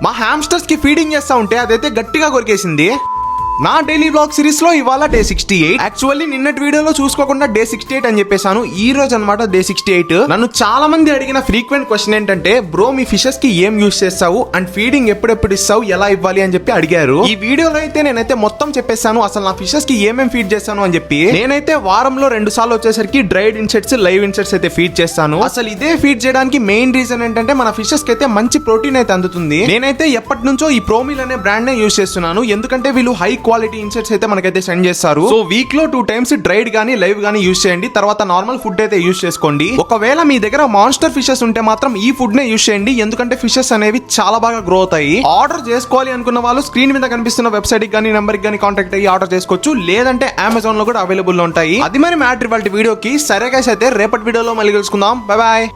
మా హ్యామ్స్టర్స్ కి ఫీడింగ్ చేస్తా ఉంటే అదైతే గట్టిగా కొరికేసింది. నా డైలీ బ్లాగ్ సిరీస్ లో ఇవాళ డే 68. యాక్చువల్లీ నిన్నటి వీడియోలో చూసుకోకుండా డే 68 అని చెప్పేశాను. ఈ రోజు అనమాట డే 68. నన్ను చాలా మంది అడిగిన ఫ్రీక్వెంట్ క్వశ్చన్ ఏంటంటే, బ్రో మీ ఫిషెస్ కి ఏం యూస్ చేస్తావు అండ్ ఫీడింగ్ ఎప్పుడెప్పుడు ఇస్తావు, ఎలా ఇవ్వాలి అని చెప్పి అడిగారు. ఈ వీడియోలో అయితే నేనైతే మొత్తం చెప్పేశాను అసలు నా ఫిషెస్ కి ఏమేం ఫీడ్ చేస్తాను అని చెప్పి. నేనైతే వారంలో 2 సార్లు వచ్చేసరికి డ్రైడ్ ఇన్సెట్స్, లైవ్ ఇన్సెట్స్ అయితే ఫీడ్ చేస్తాను. అసలు ఇదే ఫీడ్ చేయడానికి మెయిన్ రీజన్ ఏంటంటే మన ఫిషెస్ కి అయితే మంచి ప్రోటీన్ అయితే అందుతుంది. నేనైతే ఎప్పటి నుంచో ఈ ప్రోమిల్ అనే బ్రాండ్ నే యూస్ చేస్తున్నాను, ఎందుకంటే వీళ్ళు హై క్వాలిటీ ఇన్సెట్స్ అయితే మనకైతే సెండ్ చేస్తారు. సో వీక్ లో 2 టైమ్స్ డ్రైడ్ గానీ లైవ్ గానీ యూస్ చేయండి. తర్వాత నార్మల్ ఫుడ్ అయితే యూస్ చేసుకోండి. ఒకవేళ మీ దగ్గర మాన్స్టర్ ఫిషెస్ ఉంటే మాత్రం ఈ ఫుడ్ నే యూస్ చేయండి, ఎందుకంటే ఫిషెస్ అనేవి చాలా బాగా గ్రో అవుతాయి. ఆర్డర్ చేసుకోవాలి అనుకున్న వాళ్ళు స్క్రీన్ మీద కనిపిస్తున్న వెబ్సైట్ కి గానీ నెంబర్ కి గానీ కాంటాక్ట్ అయ్యి ఆర్డర్ చేసుకోవచ్చు, లేదంటే అమెజాన్ లో కూడా అవైలబుల్ ఉంటాయి. అది మరి మ్యాటర్ ఇవాల్టి వీడియోకి. సరే గైస్, అయితే రేపటి వీడియోలో మళ్ళీ కలుసుకుందాం. Bye bye.